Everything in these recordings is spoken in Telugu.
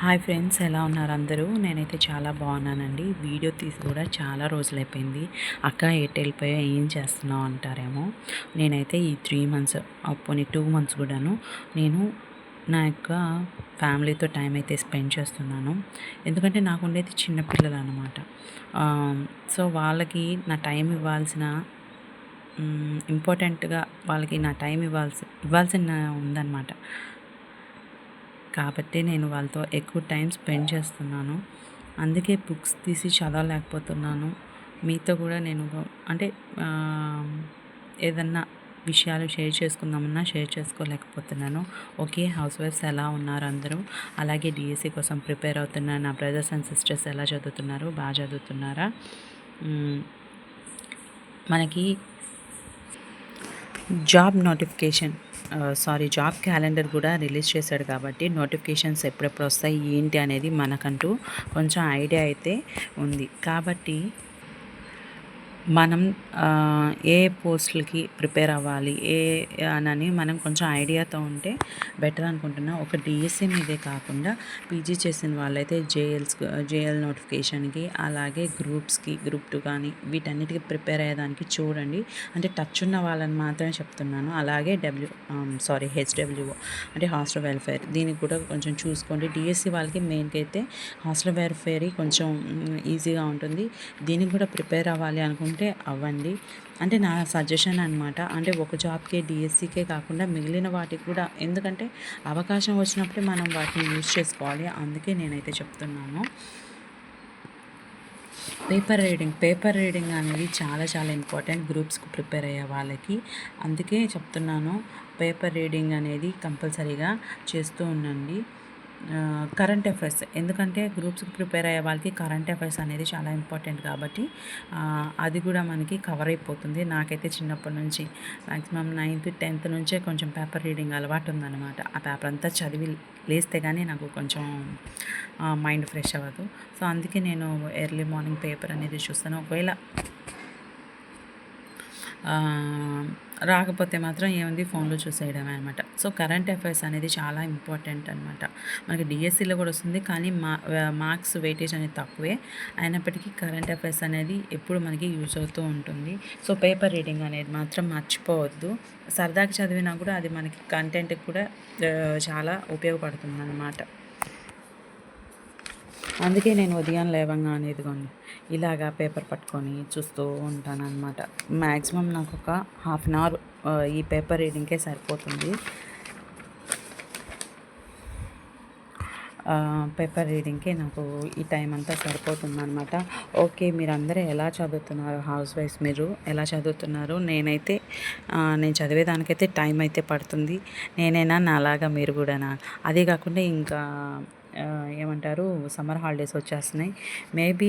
హాయ్ ఫ్రెండ్స్, ఎలా ఉన్నారు అందరూ? నేనైతే చాలా బాగున్నానండి. వీడియో తీసి కూడా చాలా రోజులైపోయింది. అక్క ఎటు వెళ్ళిపోయా, ఏం చేస్తున్నావు అంటారేమో. నేనైతే ఈ 3 మంత్స్, పోనీ 2 మంత్స్ కూడాను నేను నా యొక్క ఫ్యామిలీతో టైం అయితే స్పెండ్ చేస్తున్నాను. ఎందుకంటే నాకు ఉండేది చిన్నపిల్లలు అనమాట. సో వాళ్ళకి నా టైం ఇవ్వాల్సిన ఇంపార్టెంట్గా వాళ్ళకి నా టైం ఇవ్వాల్సిన ఉందన్నమాట. కాబట్టి నేను వాళ్ళతో ఎక్కువ టైం స్పెండ్ చేస్తున్నాను. అందుకే బుక్స్ తీసి చదవలేకపోతున్నాను. మీతో కూడా నేను అంటే ఏదన్నా విషయాలు షేర్ చేసుకుందామన్నా షేర్ చేసుకోలేకపోతున్నాను. ఓకే, హౌస్ వైఫ్స్ ఎలా ఉన్నారు అందరూ? అలాగే డిఎస్సి కోసం ప్రిపేర్ అవుతున్న నా బ్రదర్స్ అండ్ సిస్టర్స్ ఎలా చదువుతున్నారు? బాగా చదువుతున్నారా? మనకి జాబ్ క్యాలెండర్ కూడా రిలీజ్ చేశాడు కాబట్టి నోటిఫికేషన్స్ ఎప్పుడెప్పుడు వస్తాయి ఏంటి అనేది మనకంటూ కొంచెం ఐడియా అయితే ఉంది. కాబట్టి మనం ఏ పోస్టులకి ప్రిపేర్ అవ్వాలి అని మనం కొంచెం ఐడియాతో ఉంటే బెటర్ అనుకుంటున్నా. ఒక డిఎస్సి మీదే కాకుండా పీజీ చేసిన వాళ్ళైతే జేఎల్ నోటిఫికేషన్కి, అలాగే గ్రూప్స్కి, గ్రూప్ 2 కానీ వీటన్నిటికీ ప్రిపేర్ అయ్యేదానికి చూడండి. అంటే టచ్ ఉన్న వాళ్ళని మాత్రమే చెప్తున్నాను. అలాగే హెచ్డబ్ల్యూఓ అంటే హాస్టల్ వెల్ఫేర్, దీనికి కూడా కొంచెం చూసుకోండి. డిఎస్సి వాళ్ళకి మెయిన్కి అయితే హాస్టల్ వెల్ఫేర్ కొంచెం ఈజీగా ఉంటుంది. దీనికి కూడా ప్రిపేర్ అవ్వాలి అనుకుంటే అవ్వండి. అంటే నా సజెషన్ అనమాట. అంటే ఒక జాబ్కే డిఎస్సికే కాకుండా మిగిలిన వాటికి కూడా, ఎందుకంటే అవకాశం వచ్చినప్పుడే మనం వాటిని యూజ్ చేసుకోవాలి. అందుకే నేనైతే చెప్తున్నాను. పేపర్ రీడింగ్ అనేది చాలా చాలా ఇంపార్టెంట్ గ్రూప్స్కి ప్రిపేర్ అయ్యే వాళ్ళకి. అందుకే చెప్తున్నాను, పేపర్ రీడింగ్ అనేది కంపల్సరీగా చేస్తూ ఉండండి. కరెంట్ అఫైర్స్, ఎందుకంటే గ్రూప్స్కి ప్రిపేర్ అయ్యే వాళ్ళకి కరెంట్ అఫైర్స్ అనేది చాలా ఇంపార్టెంట్ కాబట్టి అది కూడా మనకి కవర్ అయిపోతుంది. నాకైతే చిన్నప్పటి నుంచి మ్యాక్సిమం 9th 10th నుంచే కొంచెం పేపర్ రీడింగ్ అలవాటు ఉందన్నమాట. ఆ పేపర్ అంతా చదివి లేస్తే కానీ నాకు కొంచెం మైండ్ ఫ్రెష్ అవ్వదు. సో అందుకే నేను ఎర్లీ మార్నింగ్ పేపర్ అనేది చూస్తాను. ఒకవేళ రాకపోతే మాత్రం ఏముంది, ఫోన్లో చూసేయడమే అనమాట. సో కరెంట్ అఫైర్స్ అనేది చాలా ఇంపార్టెంట్ అనమాట. మనకి డిఎస్సిలో కూడా వస్తుంది, కానీ మార్క్స్ వెయిటేజ్ అనేది తక్కువే. అయినప్పటికీ కరెంట్ అఫైర్స్ అనేది ఎప్పుడు మనకి యూజ్ అవుతూ ఉంటుంది. సో పేపర్ రీడింగ్ అనేది మాత్రం మర్చిపోవద్దు. సరదాగా చదివినా కూడా అది మనకి కంటెంట్కి కూడా చాలా ఉపయోగపడుతుంది అన్నమాట. అందుకే నేను ఉదయం లేవంగానే ఇదిగోండి ఇలాగా పేపర్ పట్టుకొని చూస్తూ ఉంటాను అనమాట. మ్యాక్సిమం నాకు ఒక హాఫ్ అన్ అవర్ ఈ పేపర్ రీడింగ్కే సరిపోతుంది. పేపర్ రీడింగ్కే నాకు ఈ టైం అంతా సరిపోతుంది అనమాట. ఓకే, మీరందరూ ఎలా చదువుతున్నారు? హౌస్ వైఫ్స్ మీరు ఎలా చదువుతున్నారు? నేను చదివేదానికైతే టైం అయితే పడుతుంది. నేనైనా నాలాగా మీరు కూడానా? అదే కాకుండా ఇంకా ఏమంటారు, సమ్మర్ హాలిడేస్ వచ్చేస్తున్నాయి. మేబీ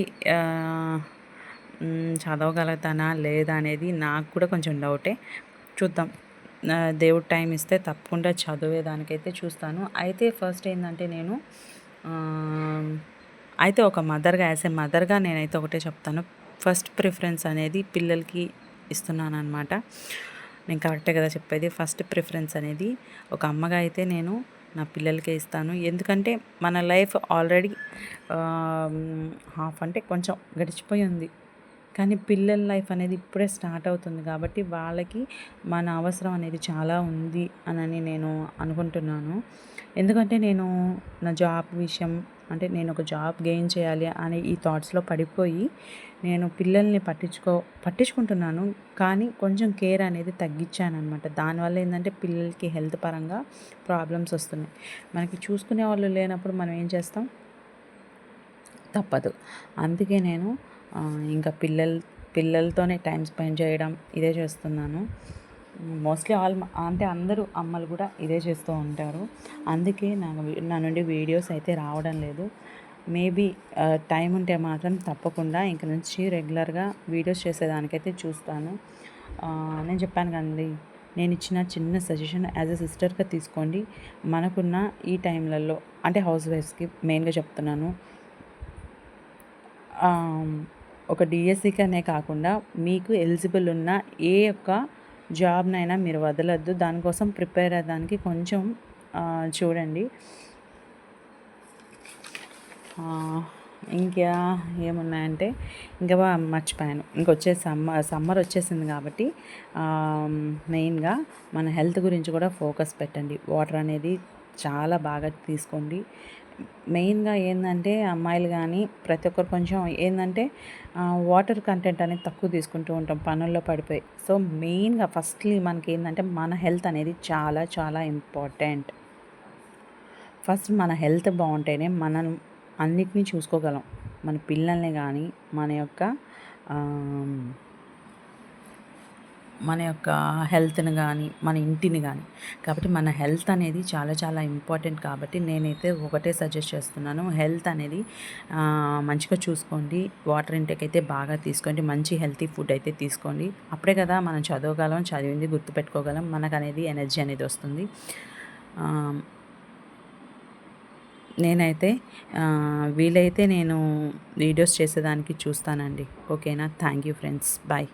చదవగలుగుతానా లేదా అనేది నాకు కూడా కొంచెం డౌటే. చూద్దాం. దేవుడు టైం ఇస్తే తప్పకుండా చదివేదానికైతే చూస్తాను. అయితే ఫస్ట్ ఏంటంటే నేను అయితే ఒక మదర్గా నేనైతే ఒకటే చెప్తాను. ఫస్ట్ ప్రిఫరెన్స్ అనేది పిల్లలకి ఇస్తున్నాను అనమాట. నేను కరెక్టే కదా చెప్పేది? ఫస్ట్ ప్రిఫరెన్స్ అనేది ఒక అమ్మగా అయితే నేను నా పిల్లలకే ఇస్తాను. ఎందుకంటే మన లైఫ్ ఆల్రెడీ హాఫ్ అంటే కొంచెం గడిచిపోయి ఉంది, కానీ పిల్లల లైఫ్ అనేది ఇప్పుడే స్టార్ట్ అవుతుంది కాబట్టి వాళ్ళకి మన అవసరం అనేది చాలా ఉంది అని నేను అనుకుంటున్నాను. ఎందుకంటే నేను నా జాబ్ విషయం, అంటే నేను ఒక జాబ్ గెయిన్ చేయాలి అనే ఈ థాట్స్లో పడిపోయి నేను పిల్లల్ని పట్టించుకుంటున్నాను, కానీ కొంచెం కేర్ అనేది తగ్గించాను అనమాట. దానివల్ల ఏంటంటే పిల్లలకి హెల్త్ పరంగా ప్రాబ్లమ్స్ వస్తున్నాయి. మనకి చూసుకునే వాళ్ళు లేనప్పుడు మనం ఏం చేస్తాం? తప్పదు. అందుకే నేను ఇంకా పిల్లలతోనే టైం స్పెండ్ చేయడం ఇదే చేస్తున్నాను. మోస్ట్లీ అంటే అందరూ అమ్మలు కూడా ఇదే చేస్తూ ఉంటారు. అందుకే నా నుండి వీడియోస్ అయితే రావడం లేదు. మేబీ టైం ఉంటే మాత్రం తప్పకుండా ఇంక నుంచి రెగ్యులర్గా వీడియోస్ చేసేదానికైతే చూస్తాను. నేను చెప్పాను కదండి, నేను ఇచ్చిన చిన్న సజెషన్ యాజ్ ఎ సిస్టర్గా తీసుకోండి. మనకున్న ఈ టైంలలో, అంటే హౌస్ వైఫ్స్కి మెయిన్గా చెప్తున్నాను, ఒక డిఎస్సికనే కాకుండా మీకు ఎలిజిబుల్ ఉన్న ఏ ఒక్క జాబ్నైనా మీరు వదలొద్దు. దానికోసం ప్రిపేర్ అవ్వడానికి కొంచెం చూడండి. ఇంకా ఏమున్నాయంటే ఇంకా మర్చిపోయాను. ఇంకొచ్చేసి సమ్మర్ వచ్చేసింది కాబట్టి మెయిన్గా మన హెల్త్ గురించి కూడా ఫోకస్ పెట్టండి. వాటర్ అనేది చాలా బాగా తీసుకోండి. మెయిన్గా ఏంటంటే అమ్మాయిలు కానీ ప్రతి ఒక్కరు కొంచెం ఏంటంటే వాటర్ కంటెంట్ అనేది తక్కువ తీసుకుంటూ ఉంటాం పనుల్లో పడిపోయి. సో మెయిన్గా ఫస్ట్లీ మనకి ఏంటంటే మన హెల్త్ అనేది చాలా చాలా ఇంపార్టెంట్. ఫస్ట్ మన హెల్త్ బాగుంటేనే మనం అన్నిటినీ చూసుకోగలం. మన పిల్లల్ని కానీ మన యొక్క హెల్త్‌ని కానీ మన ఇంటిని కానీ. కాబట్టి మన హెల్త్ అనేది చాలా చాలా ఇంపార్టెంట్ కాబట్టి నేనైతే ఒకటే సజెస్ట్ చేస్తున్నాను. హెల్త్ అనేది మంచిగా చూసుకోండి. వాటర్ ఇంటేక్ అయితే బాగా తీసుకోండి. మంచి హెల్తీ ఫుడ్ అయితే తీసుకోండి. అప్పుడే కదా మనం చదవగలం, చదివింది గుర్తుపెట్టుకోగలం, మనకనేది ఎనర్జీ అనేది వస్తుంది. నేనైతే వీలైతే నేను వీడియోస్ చేసేదానికి చూస్తానండి. ఓకేనా? Thank you friends. బాయ్.